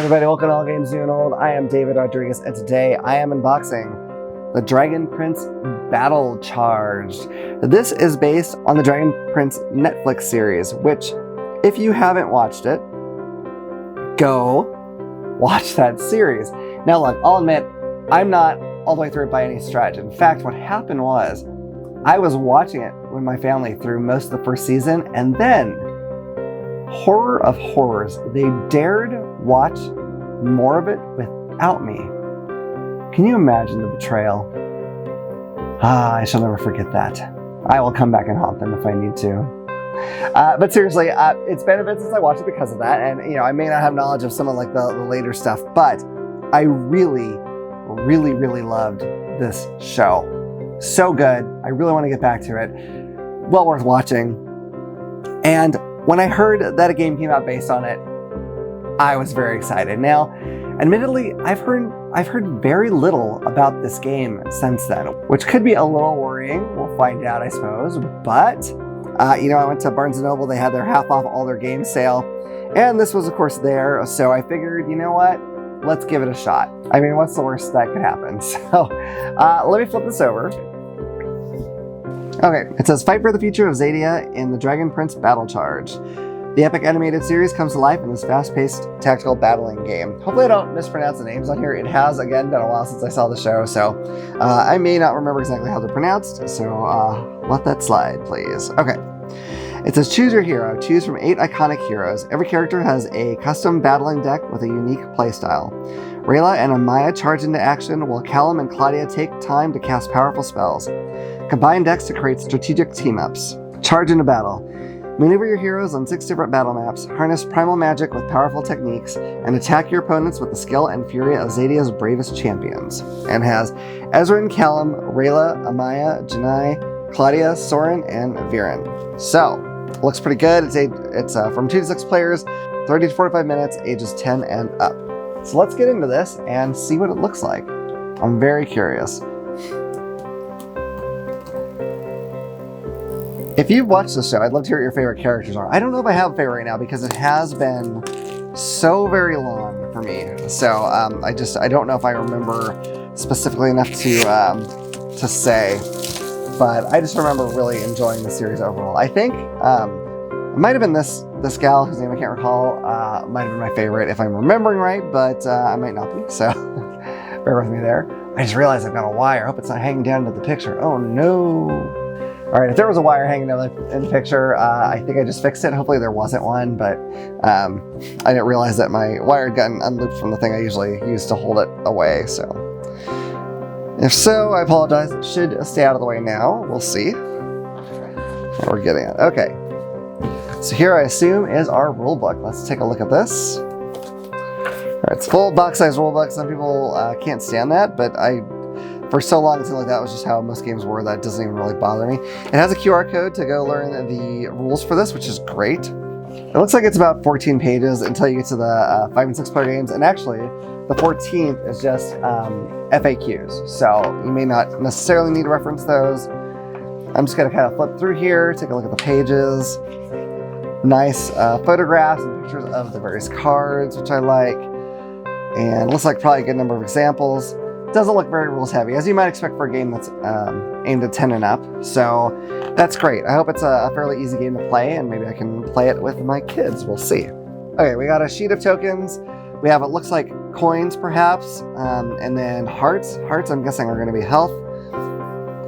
everybody, welcome to All Games New and Old. I am David Rodriguez, and today I am unboxing the Dragon Prince Battlecharged. This is based on the Dragon Prince Netflix series, which, if you haven't watched it, go watch that series. Now look, I'll admit, I'm not all the way through it by any stretch. In fact, what happened was, I was watching it with my family through most of the first season, and then, horror of horrors, they dared watch more of it without me. Can you imagine the betrayal? I shall never forget that. I will come back and haunt them if I need to. But seriously, it's been a bit since I watched it because of that, and I may not have knowledge of some of like the later stuff, but I really loved this show. So good. I really want to get back to it. Well worth watching. And when I heard that a game came out based on it, I was very excited. Now, admittedly, I've heard very little about this game since then, which could be a little worrying. We'll find out, I suppose. But, I went to Barnes & Noble. They had their half off all their game sale. And this was, of course, there. So I figured, you know what? Let's give it a shot. I mean, what's the worst that could happen? So let me flip this over. Okay, it says, fight for the future of Zadia in the Dragon Prince Battlecharged. The epic animated series comes to life in this fast-paced tactical battling game. Hopefully I don't mispronounce the names on here. It has, again, been a while since I saw the show, so I may not remember exactly how they're pronounced, so let that slide, please. Okay. It says, choose your hero. Choose from 8 iconic heroes. Every character has a custom battling deck with a unique playstyle. Rayla and Amaya charge into action, while Callum and Claudia take time to cast powerful spells. Combine decks to create strategic team-ups. Charge into battle. Maneuver your heroes on 6 different battle maps, harness primal magic with powerful techniques, and attack your opponents with the skill and fury of Zadia's bravest champions. And has Ezrin, Callum, Rayla, Amaya, Janai, Claudia, Soren, and Viren. So, looks pretty good. It's from 2 to 6 players, 30 to 45 minutes, ages 10 and up. So let's get into this and see what it looks like. I'm very curious. If you've watched this show, I'd love to hear what your favorite characters are. I don't know if I have a favorite right now because it has been so very long for me. So I don't know if I remember specifically enough to say, but I just remember really enjoying the series overall. I think it might have been this gal whose name I can't recall. Might have been my favorite if I'm remembering right, but I might not be. So bear with me there. I just realized I've got a wire. I hope it's not hanging down into the picture. Oh no. All right, if there was a wire hanging in the picture, I think I just fixed it. Hopefully there wasn't one, but I didn't realize that my wire had gotten unlooped from the thing I usually use to hold it away, so. If so, I apologize. It should stay out of the way now. We'll see what we're getting at. Okay, so here I assume is our rule book. Let's take a look at this. All right, it's full box-size rule book. Some people can't stand that, but for so long, it seemed like that was just how most games were. That doesn't even really bother me. It has a QR code to go learn the rules for this, which is great. It looks like it's about 14 pages until you get to the 5 and 6 player games. And actually, the 14th is just FAQs. So you may not necessarily need to reference those. I'm just going to kind of flip through here, take a look at the pages. Nice photographs and pictures of the various cards, which I like. And it looks like probably a good number of examples. Doesn't look very rules heavy, as you might expect for a game that's aimed at 10 and up. So that's great. I hope it's a fairly easy game to play, and maybe I can play it with my kids. We'll see. Okay, we got a sheet of tokens. We have what looks like coins, perhaps, and then hearts. Hearts, I'm guessing, are going to be health.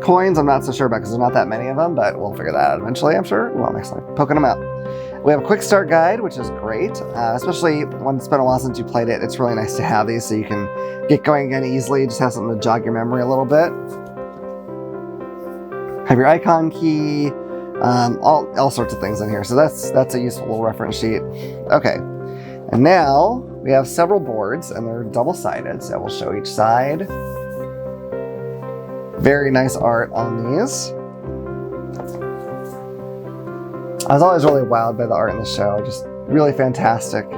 Coins, I'm not so sure about because there's not that many of them, but we'll figure that out eventually, I'm sure. Well, I'm actually poking them out. We have a quick start guide, which is great, especially when it's been a while since you played it. It's really nice to have these so you can get going again easily. Just have something to jog your memory a little bit. Have your icon key, all sorts of things in here. So that's a useful little reference sheet. Okay, and now we have several boards, and they're double-sided, so we'll show each side. Very nice art on these. I was always really wowed by the art in the show. Just really fantastic.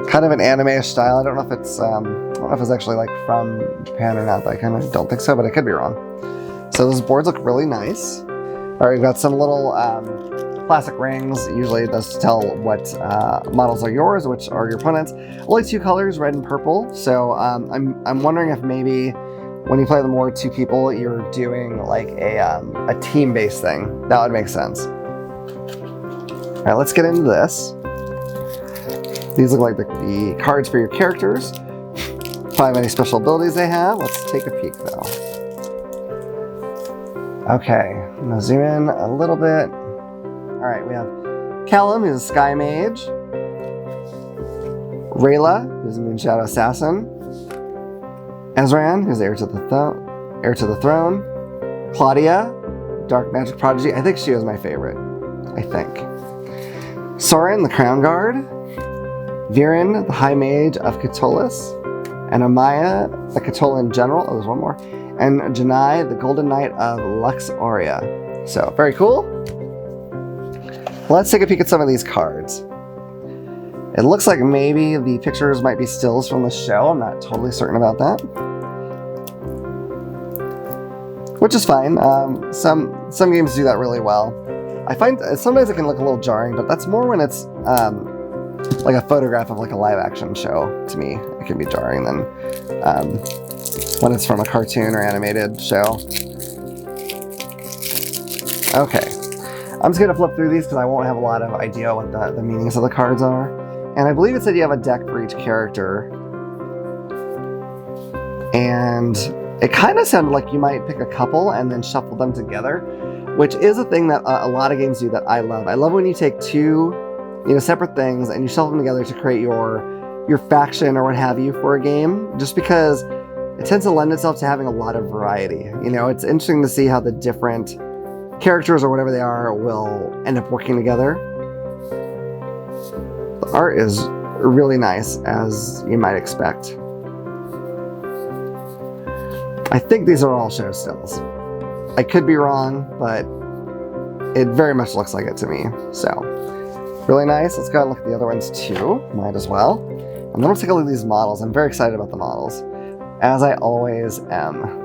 Kind of an anime style. I don't know if it's actually like from Japan or not. I kind of don't think so, but I could be wrong. So those boards look really nice. All right, we've got some little plastic rings. Usually it does tell what models are yours, which are your opponents. Only 2 colors, red and purple. So I'm wondering if maybe when you play the more 2 people, you're doing like a team-based thing. That would make sense. All right, let's get into this. These look like the cards for your characters. Find any special abilities they have. Let's take a peek though. Okay, I'm gonna zoom in a little bit. All right, we have Callum, who's a Sky Mage. Rayla, who's a Moonshadow Assassin. Ezran, who's heir to the throne. Claudia, Dark Magic Prodigy. I think she was my favorite. I think. Soren, the Crown Guard. Viren, the High Mage of Catullus. And Amaya, the Catullin General. Oh, there's one more. And Janai, the Golden Knight of Lux Aurea. So, very cool. Let's take a peek at some of these cards. It looks like maybe the pictures might be stills from the show. I'm not totally certain about that. Which is fine. Some games do that really well. I find sometimes it can look a little jarring, but that's more when it's like a photograph of like a live action show. To me, it can be jarring than when it's from a cartoon or animated show. Okay, I'm just gonna flip through these because I won't have a lot of idea what the meanings of the cards are. And I believe it said you have a deck for each character. And it kind of sounded like you might pick a couple and then shuffle them together, which is a thing that a lot of games do that I love. I love when you take 2, separate things and you shuffle them together to create your faction or what have you for a game, just because it tends to lend itself to having a lot of variety. It's interesting to see how the different characters or whatever they are will end up working together. The art is really nice, as you might expect. I think these are all show stills. I could be wrong, but it very much looks like it to me. So, really nice. Let's go and look at the other ones too. Might as well. And then let's take a look at these models. I'm very excited about the models, as I always am.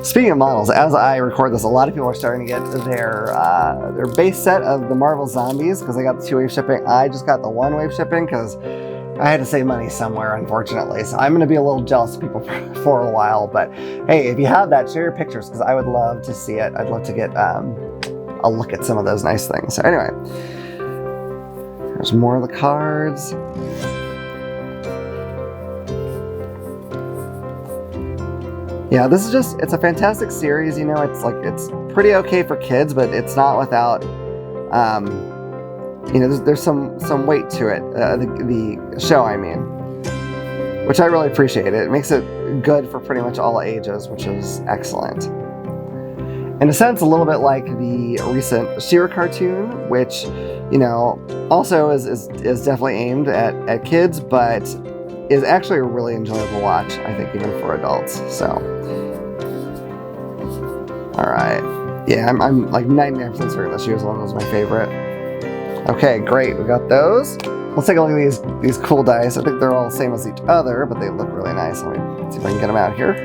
Speaking of models, as I record this, a lot of people are starting to get their base set of the Marvel Zombies because they got the 2-wave shipping. I just got the 1-wave shipping because I had to save money somewhere, unfortunately. So I'm going to be a little jealous of people for a while. But hey, if you have that, share your pictures because I would love to see it. I'd love to get a look at some of those nice things. So anyway, there's more of the cards. Yeah, this is it's a fantastic series, it's pretty okay for kids, but it's not without, there's some weight to it, the show, I mean, which I really appreciate. It makes it good for pretty much all ages, which is excellent. In a sense, a little bit like the recent She-Ra cartoon, which, also is definitely aimed at kids, but is actually a really enjoyable watch, I think, even for adults. So, all right, yeah, I'm like 99% certain that she was one was my favorite. Okay, great, we got those. Let's take a look at these cool dice. I think they're all the same as each other, but they look really nice. Let me see if I can get them out here.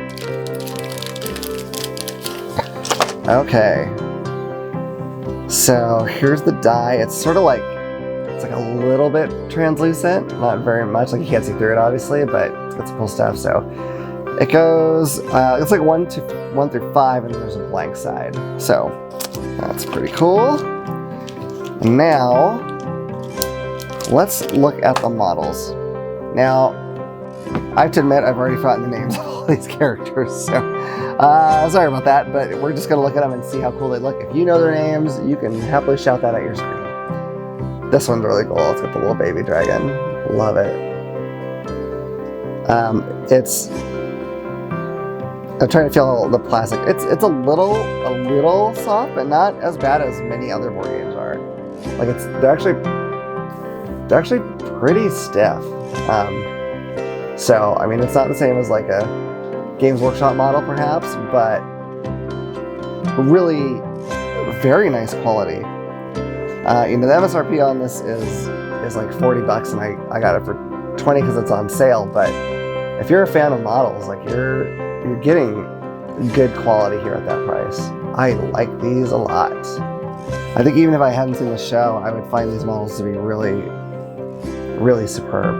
Okay, so here's the die. It's sort of like, it's like a little bit translucent, not very much, like you can't see through it obviously, but it's got some cool stuff. So it goes, it's like 1 through 5, and there's a blank side. So that's pretty cool. And now let's look at the models. Now, I have to admit, I've already forgotten the names of all these characters, so sorry about that, but we're just gonna look at them and see how cool they look. If you know their names, you can happily shout that at your screen. This one's really cool. It's got the little baby dragon. Love it. I'm trying to feel the plastic. It's a little soft, but not as bad as many other board games are. Like they're actually pretty stiff. So I mean, it's not the same as like a Games Workshop model, perhaps, but really very nice quality. The MSRP on this is like $40, and I got it for $20 because it's on sale. But if you're a fan of models, like you're getting good quality here at that price. I like these a lot. I think even if I hadn't seen the show, I would find these models to be really, really superb.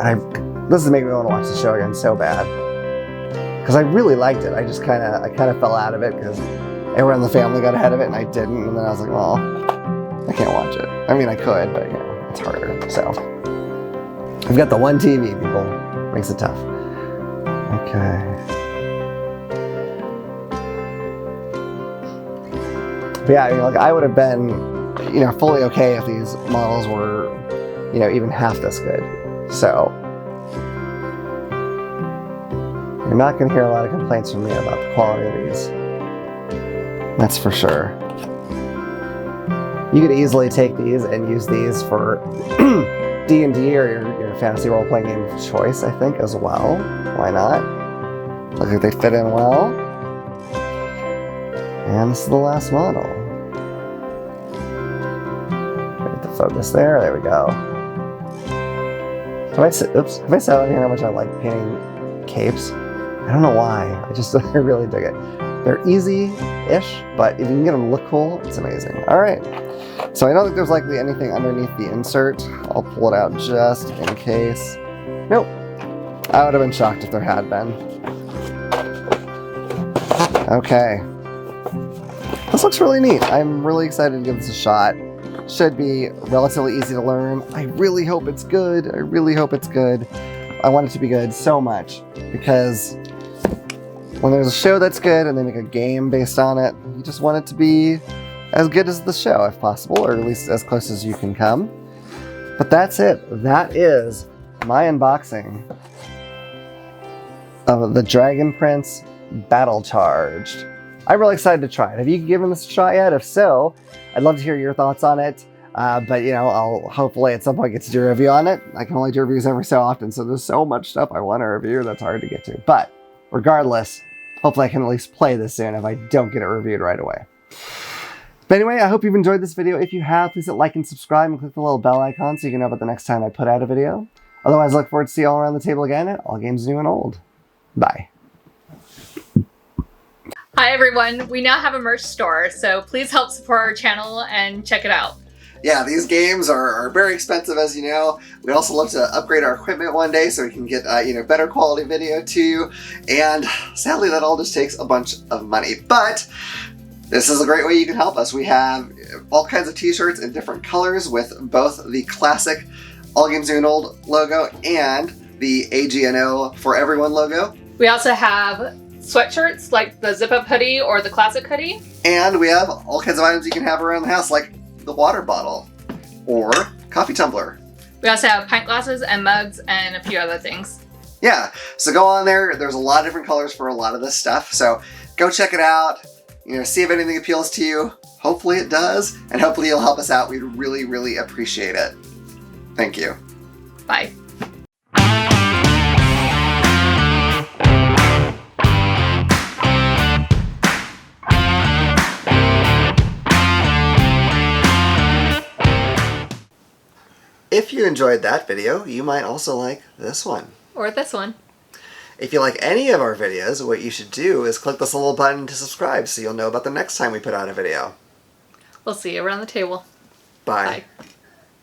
And this is making me want to watch the show again so bad. Because I really liked it. I kind of fell out of it because everyone in the family got ahead of it and I didn't. And then I was like, well, I can't watch it. I mean, I could, but you know, it's harder. So I've got the one TV, people. Makes it tough. Okay. But yeah, I mean, like I would have been, you know, fully okay if these models were, you know, even half this good. So you're not going to hear a lot of complaints from me about the quality of these. That's for sure. You could easily take these and use these for D&D or your fantasy role-playing game of choice, I think, as well. Why not? Look like they fit in well. And this is the last model. Get the focus there. There we go. Have I said on here how much I like painting capes? I don't know why. I really dig it. They're easy-ish, but if you can get them to look cool, it's amazing. All right. So I don't think there's likely anything underneath the insert. I'll pull it out just in case. Nope. I would have been shocked if there had been. Okay. This looks really neat. I'm really excited to give this a shot. Should be relatively easy to learn. I really hope it's good. I really hope it's good. I want it to be good so much because when there's a show that's good and they make a game based on it, you just want it to be as good as the show if possible, or at least as close as you can come. But that's it. That is my unboxing of the Dragon Prince Battlecharged. I'm really excited to try it. Have you given this a shot yet? If so, I'd love to hear your thoughts on it. But you know, I'll hopefully at some point get to do a review on it. I can only do reviews every so often, so there's so much stuff I want to review that's hard to get to. But regardless, hopefully I can at least play this soon if I don't get it reviewed right away. But anyway, I hope you've enjoyed this video. If you have, please hit like and subscribe and click the little bell icon so you can know about the next time I put out a video. Otherwise, I look forward to see you all around the table again at All Games New and Old. Bye. Hi everyone, we now have a merch store, so please help support our channel and check it out. Yeah, these games are very expensive, as you know. We'd also love to upgrade our equipment one day so we can get you know, better quality video too. And sadly, that all just takes a bunch of money. But this is a great way you can help us. We have all kinds of t-shirts in different colors with both the classic All Games New and Old logo and the AGNO for Everyone logo. We also have sweatshirts like the zip-up hoodie or the classic hoodie. And we have all kinds of items you can have around the house like the water bottle or coffee tumbler. We also have pint glasses and mugs and a few other things. Yeah, so go on there. There's a lot of different colors for a lot of this stuff. So go check it out. You know, see if anything appeals to you. Hopefully it does. And hopefully you'll help us out. We'd really, really appreciate it. Thank you. Bye. If you enjoyed that video, you might also like this one. Or this one. If you like any of our videos, what you should do is click this little button to subscribe so you'll know about the next time we put out a video. We'll see you around the table. Bye. Bye.